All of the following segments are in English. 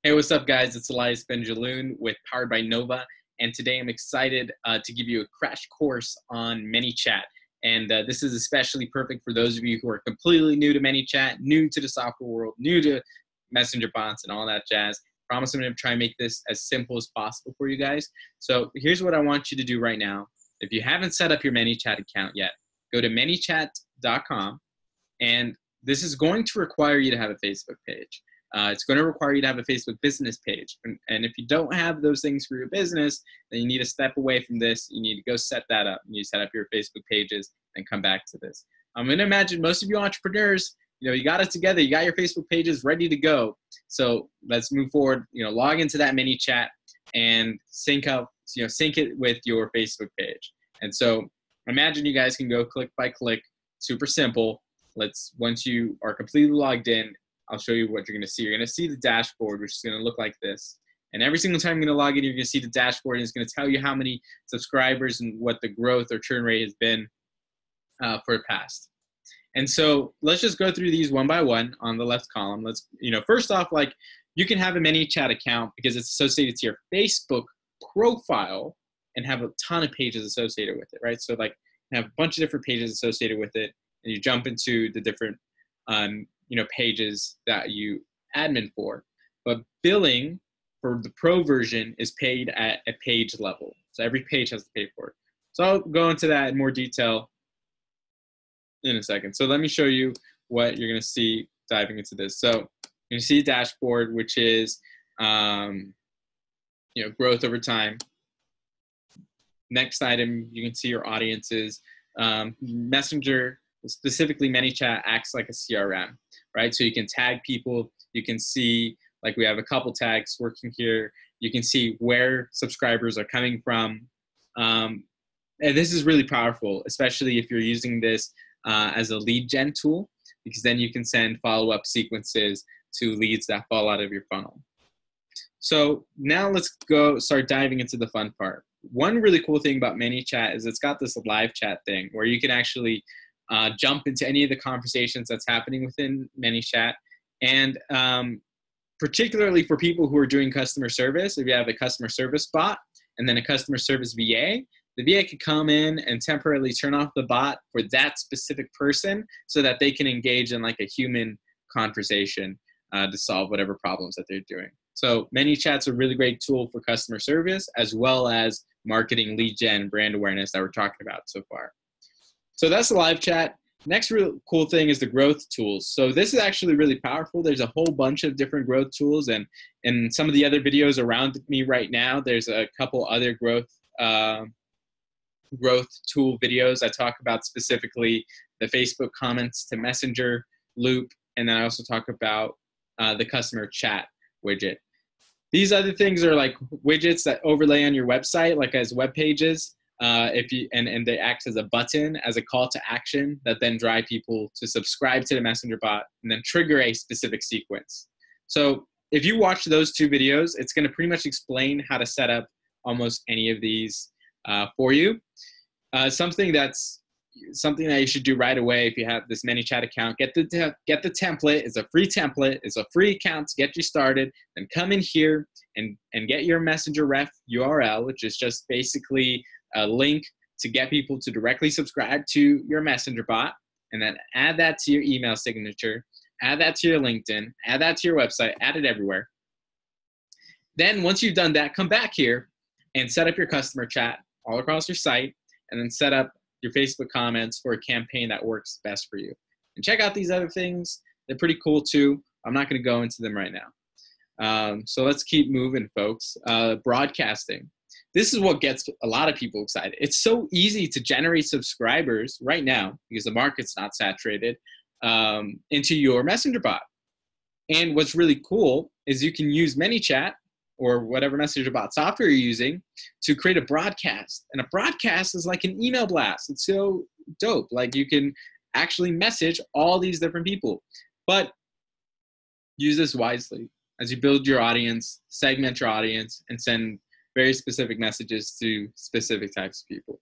Hey, what's up, guys? It's Elias Benjaloon with Powered by Nova, and today I'm excited to give you a crash course on Manychat. And this is especially perfect for those of you who are completely new to Manychat, new to the software world, new to messenger bots and all that jazz. Promise I'm going to try and make this as simple as possible for you guys. So here's what I want you to do right now. If you haven't set up your Manychat account yet, go to manychat.com, and this is going to require you to have a Facebook page. It's going to require you to have a Facebook business page. And if you don't have those things for your business, then you need to step away from this. You need to go set that up. You need to set up your Facebook pages and come back to this. I'm going to imagine most of you entrepreneurs, you got it together. You got your Facebook pages ready to go. So let's move forward. Log into that Manychat and sync it with your Facebook page. And so imagine you guys can go click by click, super simple. Once you are completely logged in, I'll show you what you're going to see. You're going to see the dashboard, which is going to look like this. And every single time you're going to log in, you're going to see the dashboard, and it's going to tell you how many subscribers and what the growth or churn rate has been for the past. And so let's just go through these one by one on the left column. First off, you can have a Manychat account because it's associated to your Facebook profile and have a ton of pages associated with it, right? So you have a bunch of different pages associated with it, and you jump into the different pages that you admin for. But billing for the pro version is paid at a page level. So every page has to pay for it. So I'll go into that in more detail in a second. So let me show you what you're going to see diving into this. So you're going to see a dashboard, which is growth over time. Next item, you can see your audiences. Messenger, specifically Manychat, acts like a CRM, right? So you can tag people. You can see, we have a couple tags working here. You can see where subscribers are coming from. And this is really powerful, especially if you're using this as a lead gen tool, because then you can send follow-up sequences to leads that fall out of your funnel. So now let's start diving into the fun part. One really cool thing about Manychat is it's got this live chat thing where you can actually jump into any of the conversations that's happening within Manychat. And particularly for people who are doing customer service, if you have a customer service bot and then a customer service VA, the VA could come in and temporarily turn off the bot for that specific person so that they can engage in a human conversation to solve whatever problems that they're doing. So Manychat's a really great tool for customer service as well as marketing, lead gen, brand awareness that we're talking about so far. So that's the live chat. Next real cool thing is the growth tools. So this is actually really powerful. There's a whole bunch of different growth tools, and in some of the other videos around me right now, there's a couple other growth tool videos. I talk about specifically the Facebook comments to Messenger loop, and then I also talk about the customer chat widget. These other things are widgets that overlay on your website, as web pages. And they act as a button, as a call to action that then drive people to subscribe to the messenger bot and then trigger a specific sequence. So if you watch those two videos, it's going to pretty much explain how to set up almost any of these for you. Something that you should do right away if you have this Manychat account, get the template. It's a free template. It's a free account to get you started. Then come in here and get your messenger ref URL, which is just basically a link to get people to directly subscribe to your messenger bot, and then add that to your email signature, add that to your LinkedIn, add that to your website, add it everywhere. Then once you've done that, come back here and set up your customer chat all across your site, and then set up your Facebook comments for a campaign that works best for you. And check out these other things. They're pretty cool too. I'm not going to go into them right now. So let's keep moving, folks. Broadcasting. This is what gets a lot of people excited. It's so easy to generate subscribers right now because the market's not saturated into your messenger bot. And what's really cool is you can use Manychat or whatever messenger bot software you're using to create a broadcast. And a broadcast is like an email blast. It's so dope. You can actually message all these different people. But use this wisely as you build your audience, segment your audience, and send very specific messages to specific types of people.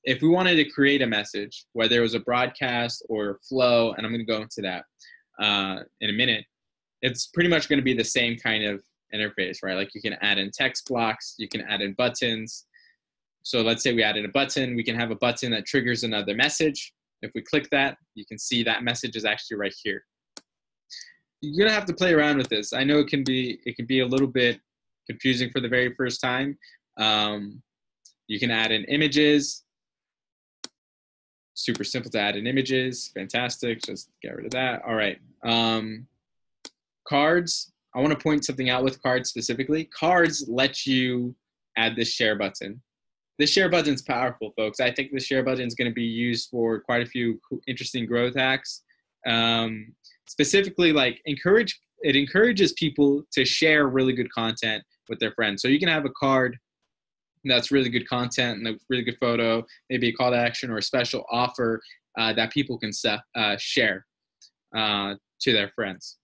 If we wanted to create a message, whether it was a broadcast or a flow, and I'm going to go into that in a minute, it's pretty much going to be the same kind of interface, right? Like you can add in text blocks, you can add in buttons. So let's say we added a button, we can have a button that triggers another message. If we click that, you can see that message is actually right here. You're gonna have to play around with this. I know it can be a little bit confusing for the very first time. You can add in images. Super simple to add in images. Fantastic. Just get rid of that. All right. Cards. I want to point something out with cards specifically. Cards let you add this share button. This share button is powerful, folks. I think the share button is going to be used for quite a few interesting growth hacks. Specifically, like it encourages people to share really good content with their friends. So you can have a card that's really good content and a really good photo, maybe a call to action or a special offer that people can share to their friends.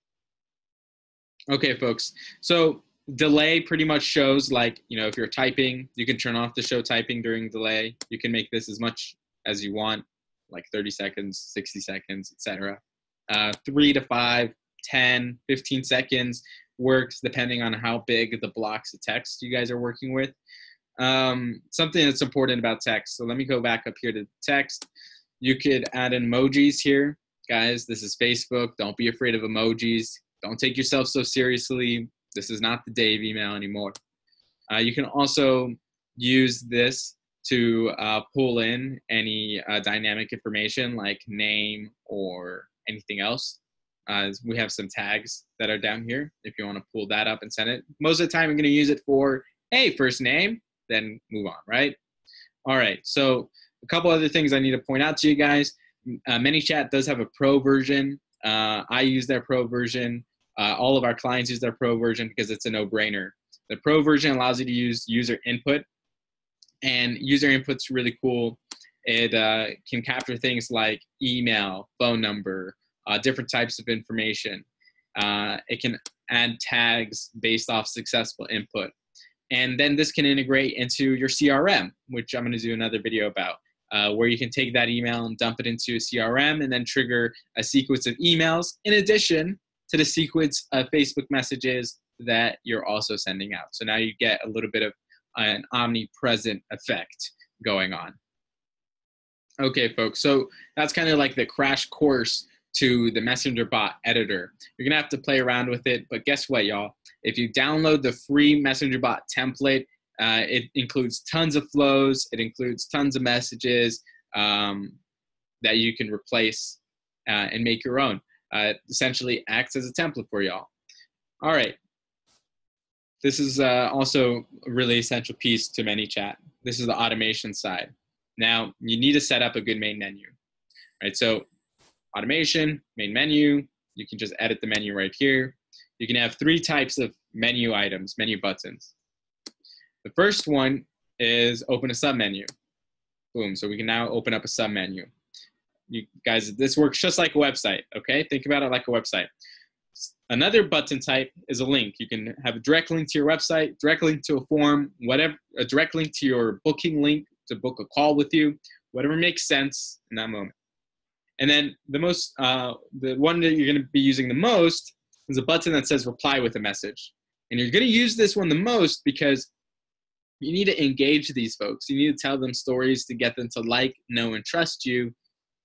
Okay, folks. So delay pretty much shows, like, you know, if you're typing, you can turn off the show typing during delay. You can make this as much as you want, like 30 seconds, 60 seconds, etc. 3 to 5, 10, 15 seconds works depending on how big the blocks of text you guys are working with. Something that's important about text. So let me go back up here to text. You could add emojis here. Guys, this is Facebook. Don't be afraid of emojis. Don't take yourself so seriously. This is not the day of email anymore. You can also use this to pull in any dynamic information like name or anything else. We have some tags that are down here if you want to pull that up and send it. Most of the time, I'm going to use it for, hey, first name, then move on, right? All right, so a couple other things I need to point out to you guys. Manychat does have a pro version. I use their pro version. All of our clients use their pro version because it's a no-brainer. The pro version allows you to use user input, and user input's really cool. It can capture things like email, phone number, different types of information. It can add tags based off successful input. And then this can integrate into your CRM, which I'm going to do another video about, where you can take that email and dump it into a CRM and then trigger a sequence of emails in addition to the sequence of Facebook messages that you're also sending out. So now you get a little bit of an omnipresent effect going on. Okay, folks, so that's kind of like the crash course to the Messenger bot editor. You're gonna have to play around with it, but guess what, y'all? If you download the free Messenger bot template, it includes tons of flows, it includes tons of messages that you can replace and make your own. Essentially acts as a template for y'all. All right. This is also a really essential piece to Manychat. This is the automation side. Now, you need to set up a good main menu, right? So automation, main menu, you can just edit the menu right here. You can have 3 types of menu items, menu buttons. The first one is open a submenu. Boom, so we can now open up a submenu. You guys, this works just like a website, okay? Think about it like a website. Another button type is a link. You can have a direct link to your website, direct link to a form, whatever, a direct link to your booking link to book a call with you, whatever makes sense in that moment. And then the one that you're gonna be using the most is a button that says reply with a message. And you're gonna use this one the most because you need to engage these folks. You need to tell them stories to get them to like, know, and trust you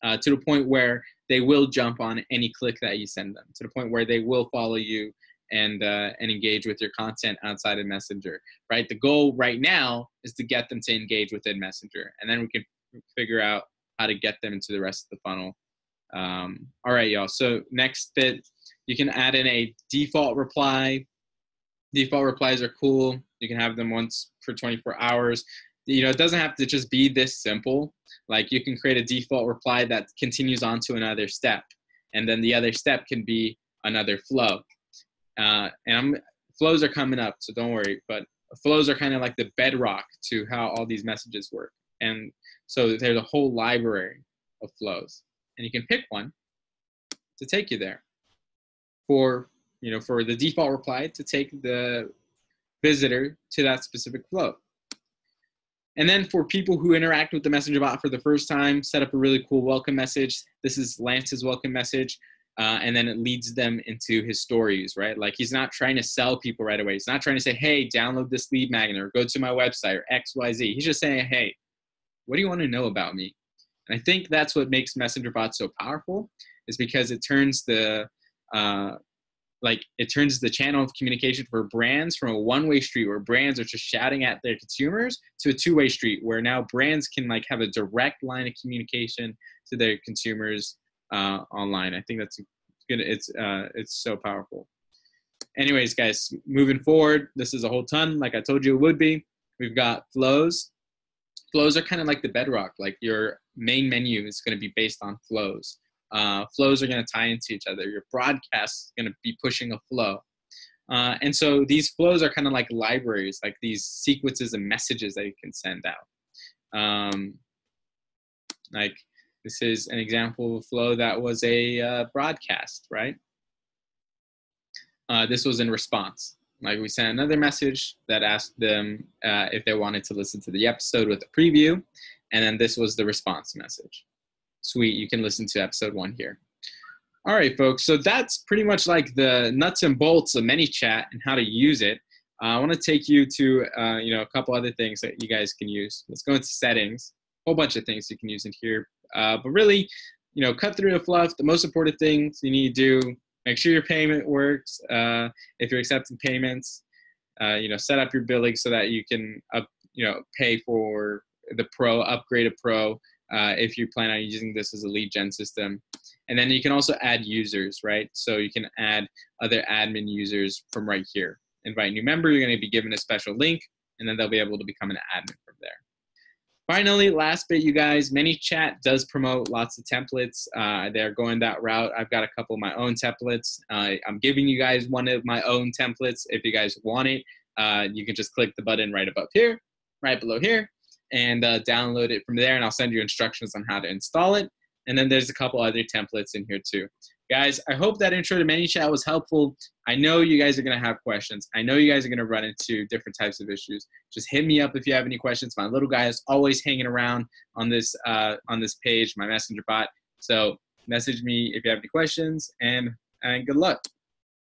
to the point where they will jump on any click that you send them, to the point where they will follow you and engage with your content outside of Messenger, right? The goal right now is to get them to engage within Messenger, and then we can figure out how to get them into the rest of the funnel. All right, y'all. So next bit, you can add in a default reply. Default replies are cool. You can have them once for 24 hours. You know, it doesn't have to just be this simple. Like, you can create a default reply that continues on to another step, and then the other step can be another flow. Flows are coming up, so don't worry. But flows are kind of like the bedrock to how all these messages work. And so there's a whole library of flows, and you can pick one to take you there. For the default reply to take the visitor to that specific flow. And then for people who interact with the Messenger bot for the first time, set up a really cool welcome message. This is Lance's welcome message. and then it leads them into his stories, right? Like he's not trying to sell people right away. He's not trying to say, hey, download this lead magnet or go to my website or XYZ. He's just saying, hey, what do you want to know about me? And I think that's what makes Messenger bots so powerful, is because it turns the channel of communication for brands from a one-way street where brands are just shouting at their consumers to a two-way street where now brands can like have a direct line of communication to their consumers online. I think that's good. It's so powerful. Anyways, guys, moving forward, this is a whole ton, like I told you it would be. We've got flows. Flows are kind of like the bedrock. Like your main menu is going to be based on flows. Flows are going to tie into each other. Your broadcast is going to be pushing a flow. And so these flows are kind of like libraries, like these sequences of messages that you can send out. Like this is an example of a flow that was a broadcast, right? This was in response. Like we sent another message that asked them if they wanted to listen to the episode with a preview. And then this was the response message. Sweet, you can listen to episode 1 here. All right, folks. So that's pretty much like the nuts and bolts of Manychat and how to use it. I want to take you to a couple other things that you guys can use. Let's go into settings. A whole bunch of things you can use in here. But really, cut through the fluff. The most important things you need to do: make sure your payment works. If you're accepting payments, set up your billing so that you can pay for the Pro, upgrade a Pro if you plan on using this as a lead gen system. And then you can also add users, right? So you can add other admin users from right here. Invite new member, you're going to be given a special link, and then they'll be able to become an admin from there. Finally, last bit, you guys, Manychat does promote lots of templates. They're going that route. I've got a couple of my own templates. I'm giving you guys one of my own templates. If you guys want it, you can just click the button right above here, right below here, and download it from there, and I'll send you instructions on how to install it. And then there's a couple other templates in here too. Guys, I hope that intro to Manychat was helpful. I know you guys are going to have questions. I know you guys are going to run into different types of issues. Just hit me up if you have any questions. My little guy is always hanging around on this page, my messenger bot. So message me if you have any questions, and good luck.